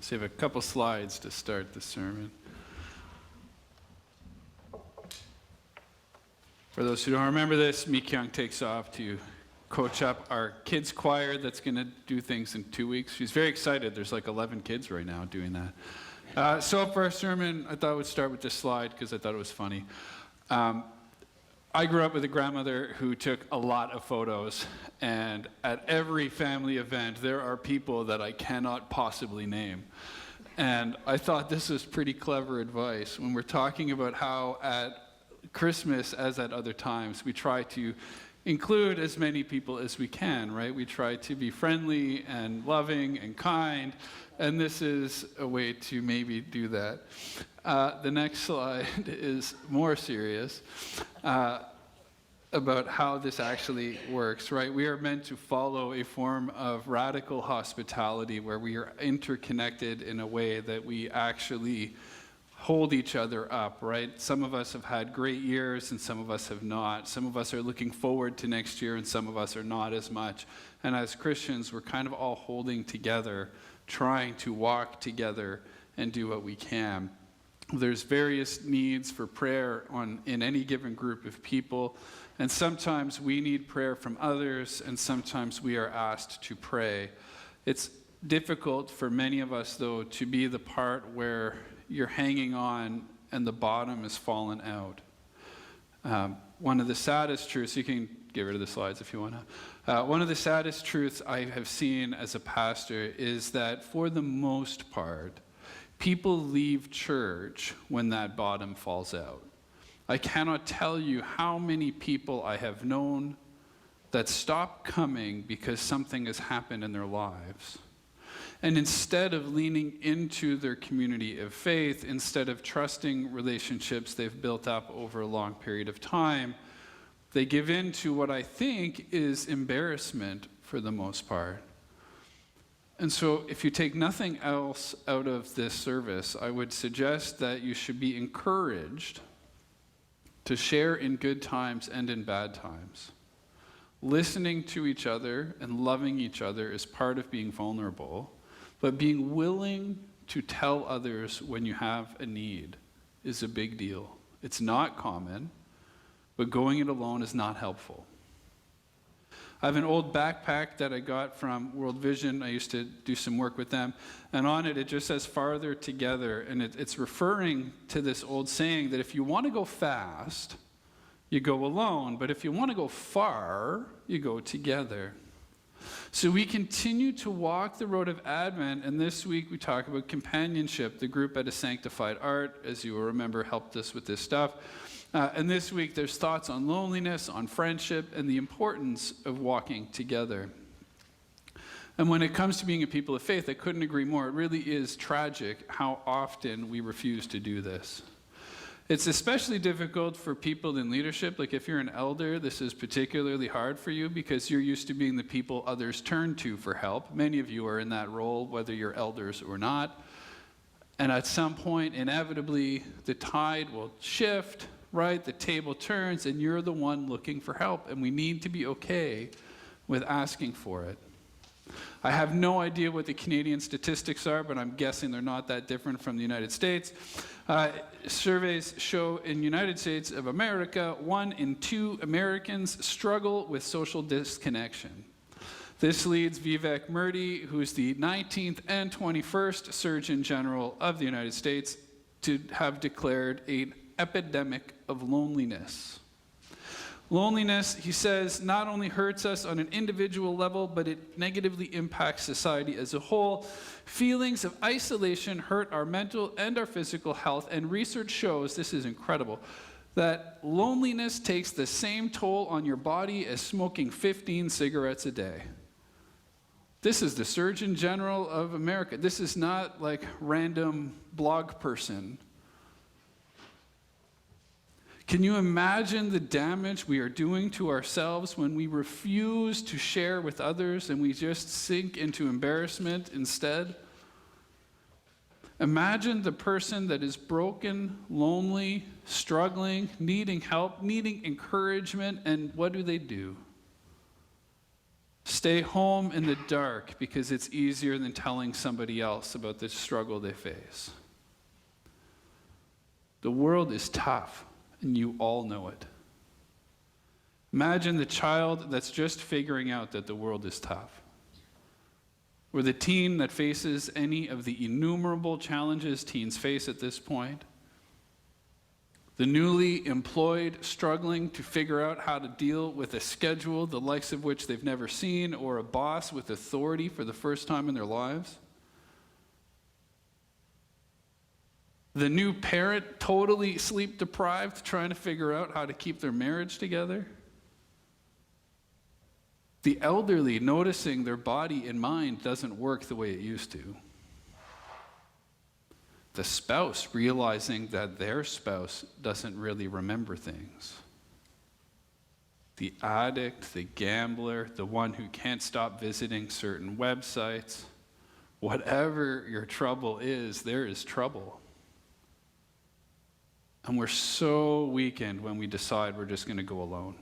Save a couple slides to start the sermon. For those who don't remember this, Mi Kyung takes off to coach up our kids choir that's going to do things in 2 weeks. She's very excited. There's like 11 kids right now doing that. So for our sermon, I thought I would start with this slide because I thought it was funny. I grew up with a grandmother who took a lot of photos, and at every family event, there are people that I cannot possibly name. And I thought this was pretty clever advice when we're talking about how at Christmas, as at other times, we try to include as many people as we can, right? We try to be friendly and loving and kind, and this is a way to maybe do that. The next slide is more serious about how this actually works, right? We are meant to follow a form of radical hospitality where we are interconnected in a way that we actually hold each other up, right? Some of us have had great years and some of us have not. Some of us are looking forward to next year and some of us are not as much. And as Christians, we're kind of all holding together, trying to walk together and do what we can. There's various needs for prayer in any given group of people, and sometimes we need prayer from others, and sometimes we are asked to pray. It's difficult for many of us, though, to be the part where you're hanging on and the bottom is fallen out. One of the saddest truths, you can get rid of the slides if you want to. One of the saddest truths I have seen as a pastor is that for the most part, people leave church when that bottom falls out. I cannot tell you how many people I have known that stop coming because something has happened in their lives. And instead of leaning into their community of faith, instead of trusting relationships they've built up over a long period of time, they give in to what I think is embarrassment for the most part. And so if you take nothing else out of this service, I would suggest that you should be encouraged to share in good times and in bad times. Listening to each other and loving each other is part of being vulnerable, but being willing to tell others when you have a need is a big deal. It's not common, but going it alone is not helpful. I have an old backpack that I got from World Vision. I used to do some work with them. And on it, it just says farther together. And it's referring to this old saying that if you want to go fast, you go alone. But if you want to go far, you go together. So we continue to walk the road of Advent. And this week we talk about companionship. The group at A Sanctified Art, as you will remember, helped us with this stuff. And this week, there's thoughts on loneliness, on friendship, and the importance of walking together. And when it comes to being a people of faith, I couldn't agree more. It really is tragic how often we refuse to do this. It's especially difficult for people in leadership. Like if you're an elder, this is particularly hard for you because you're used to being the people others turn to for help. Many of you are in that role, whether you're elders or not. And at some point, inevitably, the tide will shift, right? The table turns and you're the one looking for help, and we need to be okay with asking for it. I have no idea what the Canadian statistics are, but I'm guessing they're not that different from the United States. Surveys show in the United States of America, 1 in 2 Americans struggle with social disconnection. This leads Vivek Murthy, who's the 19th and 21st Surgeon General of the United States, to have declared an epidemic of loneliness. Loneliness, he says, not only hurts us on an individual level, but it negatively impacts society as a whole. Feelings of isolation hurt our mental and our physical health, and research shows, this is incredible, that loneliness takes the same toll on your body as smoking 15 cigarettes a day. This is the Surgeon General of America. This is not like random blog person. Can you imagine the damage we are doing to ourselves when we refuse to share with others and we just sink into embarrassment instead? Imagine the person that is broken, lonely, struggling, needing help, needing encouragement, and what do? Stay home in the dark because it's easier than telling somebody else about the struggle they face. The world is tough, and you all know it. Imagine the child that's just figuring out that the world is tough, or the teen that faces any of the innumerable challenges teens face at this point, the newly employed struggling to figure out how to deal with a schedule the likes of which they've never seen, or a boss with authority for the first time in their lives. The new parent totally sleep deprived, trying to figure out how to keep their marriage together. The elderly noticing their body and mind doesn't work the way it used to. The spouse realizing that their spouse doesn't really remember things. The addict, the gambler, the one who can't stop visiting certain websites. Whatever your trouble is, there is trouble. And we're so weakened when we decide we're just going to go alone.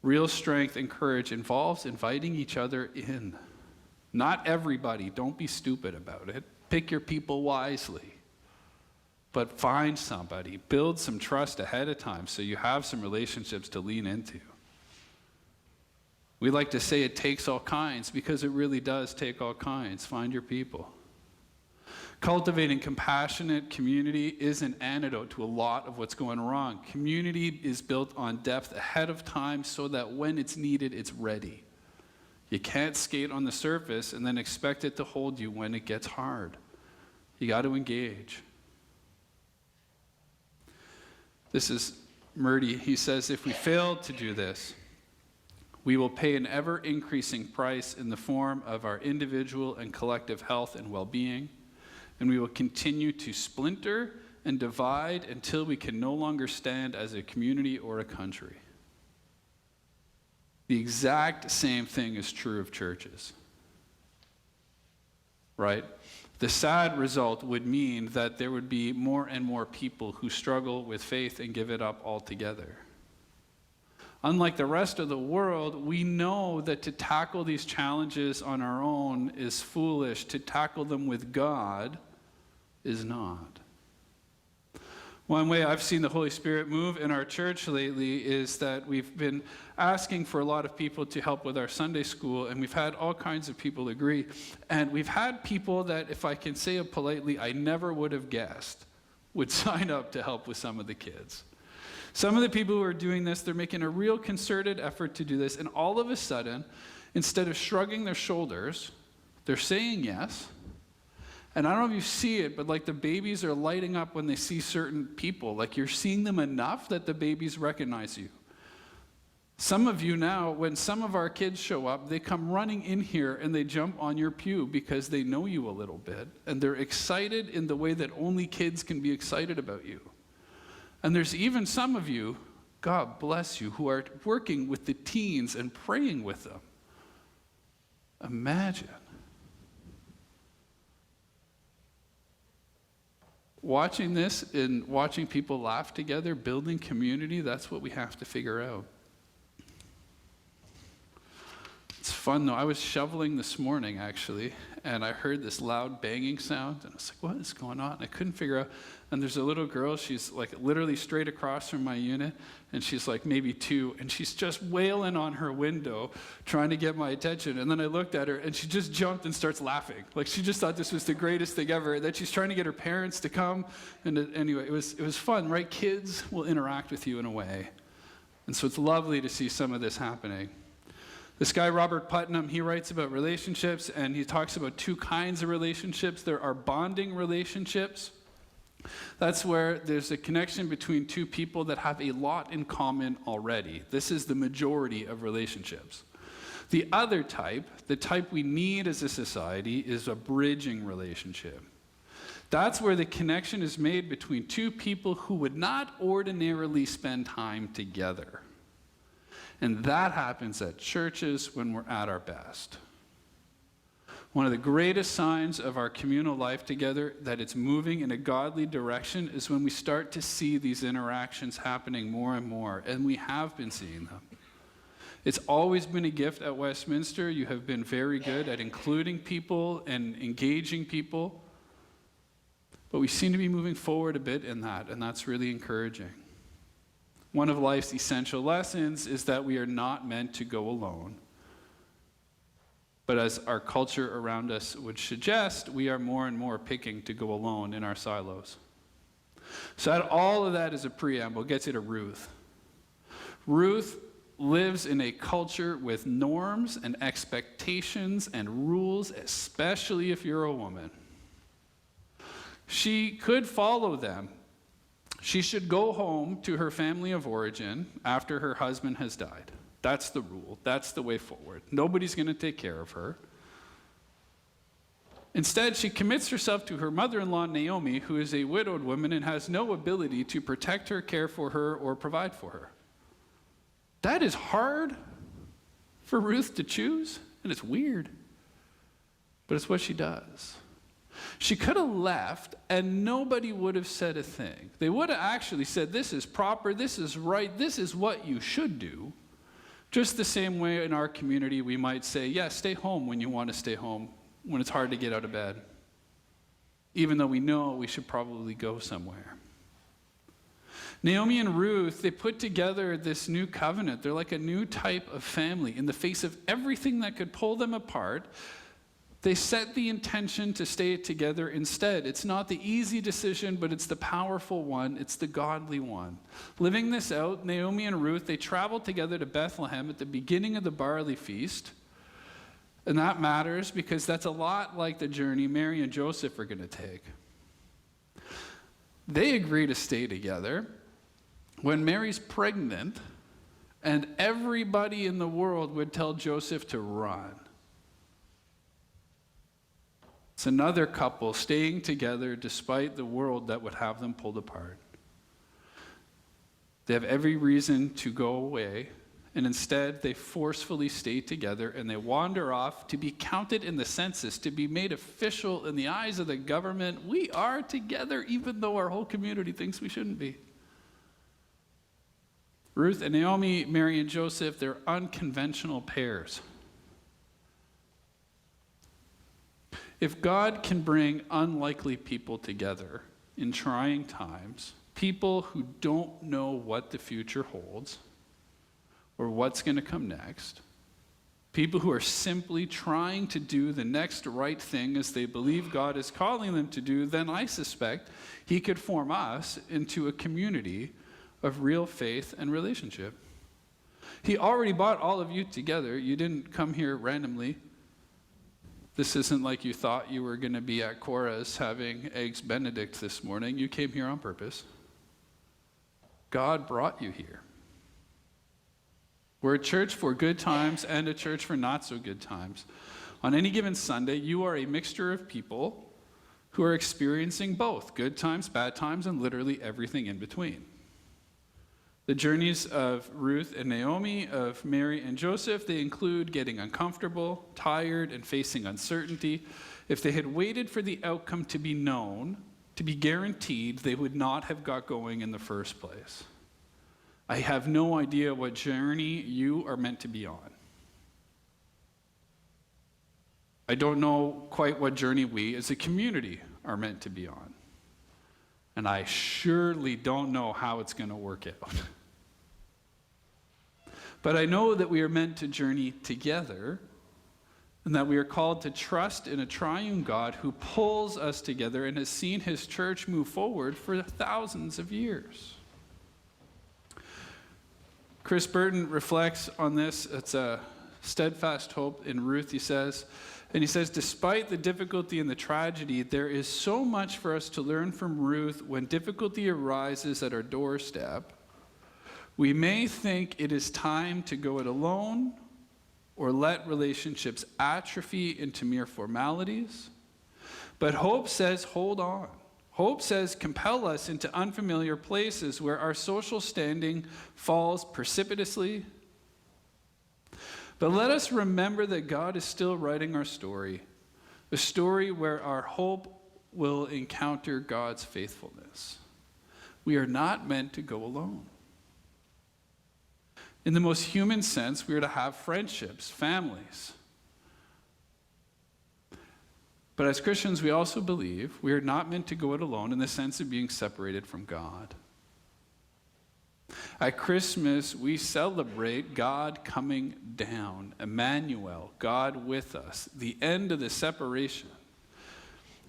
Real strength and courage involves inviting each other in. Not everybody, don't be stupid about it. Pick your people wisely. But find somebody, build some trust ahead of time so you have some relationships to lean into. We like to say it takes all kinds because it really does take all kinds. Find your people. Cultivating compassionate community is an antidote to a lot of what's going wrong. Community is built on depth ahead of time so that when it's needed, it's ready. You can't skate on the surface and then expect it to hold you when it gets hard. You got to engage. This is Murdy. He says, if we fail to do this, we will pay an ever-increasing price in the form of our individual and collective health and well-being, and we will continue to splinter and divide until we can no longer stand as a community or a country. The exact same thing is true of churches, right? The sad result would mean that there would be more and more people who struggle with faith and give it up altogether. Unlike the rest of the world, we know that to tackle these challenges on our own is foolish. To tackle them with God is not. One way I've seen the Holy Spirit move in our church lately is that we've been asking for a lot of people to help with our Sunday school, and we've had all kinds of people agree. And we've had people that, if I can say it politely, I never would have guessed would sign up to help with some of the kids. Some of the people who are doing this, they're making a real concerted effort to do this, and all of a sudden, instead of shrugging their shoulders, they're saying yes. And I don't know if you see it, but like the babies are lighting up when they see certain people. Like you're seeing them enough that the babies recognize you. Some of you now, when some of our kids show up, they come running in here and they jump on your pew because they know you a little bit. And they're excited in the way that only kids can be excited about you. And there's even some of you, God bless you, who are working with the teens and praying with them. Imagine. Watching this and watching people laugh together, building community, that's what we have to figure out. It's fun though. I was shoveling this morning actually, and I heard this loud banging sound, and I was like, what is going on? And I couldn't figure out. And there's a little girl, she's like literally straight across from my unit, and she's like maybe 2, and she's just wailing on her window trying to get my attention. And then I looked at her, and she just jumped and starts laughing. Like she just thought this was the greatest thing ever, that she's trying to get her parents to come. And anyway, it was fun, right? Kids will interact with you in a way. And so it's lovely to see some of this happening. This guy, Robert Putnam, he writes about relationships, and he talks about 2 kinds of relationships. There are bonding relationships. That's where there's a connection between 2 people that have a lot in common already. This is the majority of relationships. The other type, the type we need as a society, is a bridging relationship. That's where the connection is made between 2 people who would not ordinarily spend time together. And that happens at churches when we're at our best. One of the greatest signs of our communal life together, that it's moving in a godly direction, is when we start to see these interactions happening more and more, and we have been seeing them. It's always been a gift at Westminster. You have been very good at including people and engaging people. But we seem to be moving forward a bit in that, and that's really encouraging. One of life's essential lessons is that we are not meant to go alone. But as our culture around us would suggest, we are more and more picking to go alone in our silos. So all of that as a preamble gets you to Ruth. Ruth lives in a culture with norms and expectations and rules, especially if you're a woman. She could follow them. She should go home to her family of origin after her husband has died. That's the rule. That's the way forward. Nobody's going to take care of her. Instead, she commits herself to her mother-in-law, Naomi, who is a widowed woman and has no ability to protect her, care for her, or provide for her. That is hard for Ruth to choose, and it's weird. But it's what she does. She could have left, and nobody would have said a thing. They would have actually said, this is proper, this is right, this is what you should do. Just the same way in our community we might say, yeah, stay home when you want to stay home, when it's hard to get out of bed. Even though we know we should probably go somewhere. Naomi and Ruth, they put together this new covenant. They're like a new type of family. In the face of everything that could pull them apart, they set the intention to stay together instead. It's not the easy decision, but it's the powerful one. It's the godly one. Living this out, Naomi and Ruth, they traveled together to Bethlehem at the beginning of the barley feast. And that matters because that's a lot like the journey Mary and Joseph are going to take. They agree to stay together when Mary's pregnant, and everybody in the world would tell Joseph to run. It's another couple staying together despite the world that would have them pulled apart. They have every reason to go away, and instead they forcefully stay together and they wander off to be counted in the census, to be made official in the eyes of the government. We are together even though our whole community thinks we shouldn't be. Ruth and Naomi, Mary and Joseph, they're unconventional pairs. If God can bring unlikely people together in trying times, people who don't know what the future holds or what's going to come next, people who are simply trying to do the next right thing as they believe God is calling them to do, then I suspect he could form us into a community of real faith and relationship. He already brought all of you together. You didn't come here randomly. This isn't like you thought you were going to be at Cora's having Eggs Benedict this morning. You came here on purpose. God brought you here. We're a church for good times and a church for not so good times. On any given Sunday, you are a mixture of people who are experiencing both good times, bad times, and literally everything in between. The journeys of Ruth and Naomi, of Mary and Joseph, they include getting uncomfortable, tired, and facing uncertainty. If they had waited for the outcome to be known, to be guaranteed, they would not have got going in the first place. I have no idea what journey you are meant to be on. I don't know quite what journey we as a community are meant to be on. And I surely don't know how it's going to work out. But I know that we are meant to journey together, and that we are called to trust in a triune God who pulls us together and has seen his church move forward for thousands of years. Chris Burton reflects on this. It's a steadfast hope in Ruth, he says. And he says, despite the difficulty and the tragedy, there is so much for us to learn from Ruth when difficulty arises at our doorstep. We may think it is time to go it alone or let relationships atrophy into mere formalities. But hope says, hold on. Hope says, compel us into unfamiliar places where our social standing falls precipitously. But let us remember that God is still writing our story, a story where our hope will encounter God's faithfulness. We are not meant to go alone. In the most human sense, we are to have friendships, families. But as Christians, we also believe we are not meant to go it alone in the sense of being separated from God. At Christmas, we celebrate God coming down, Emmanuel, God with us, the end of the separation.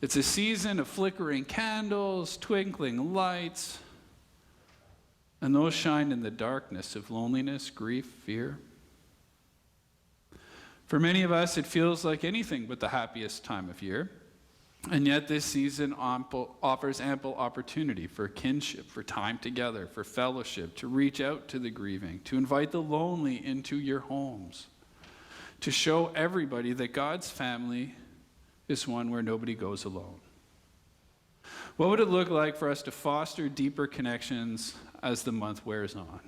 It's a season of flickering candles, twinkling lights, and those shine in the darkness of loneliness, grief, fear. For many of us, it feels like anything but the happiest time of year. And yet this season offers ample opportunity for kinship, for time together, for fellowship, to reach out to the grieving, to invite the lonely into your homes, to show everybody that God's family is one where nobody goes alone. What would it look like for us to foster deeper connections as the month wears on?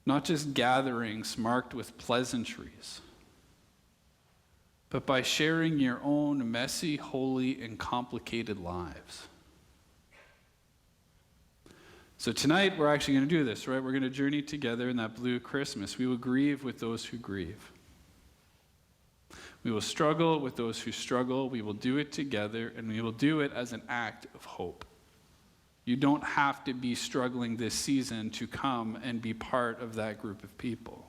Not just gatherings marked with pleasantries, but by sharing your own messy, holy, and complicated lives. So tonight, we're actually going to do this, right? We're going to journey together in that blue Christmas. We will grieve with those who grieve. We will struggle with those who struggle. We will do it together, and we will do it as an act of hope. You don't have to be struggling this season to come and be part of that group of people.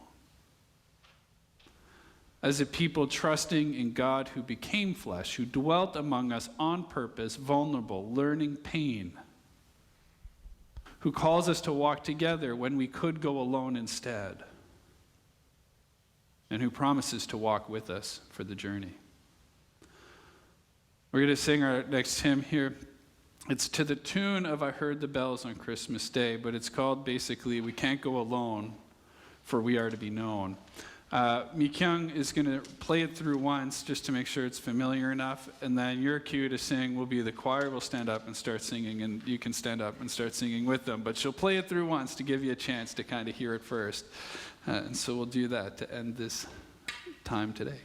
As a people trusting in God who became flesh, who dwelt among us on purpose, vulnerable, learning pain, who calls us to walk together when we could go alone instead, and who promises to walk with us for the journey. We're going to sing our next hymn here. It's to the tune of I Heard the Bells on Christmas Day, but it's called basically We Can't Go Alone, for We Are to Be Known. Mi-kyung is going to play it through once just to make sure it's familiar enough, and then your cue to sing will be the choir will stand up and start singing, and you can stand up and start singing with them. But she'll play it through once to give you a chance to kind of hear it first. And so we'll do that to end this time today.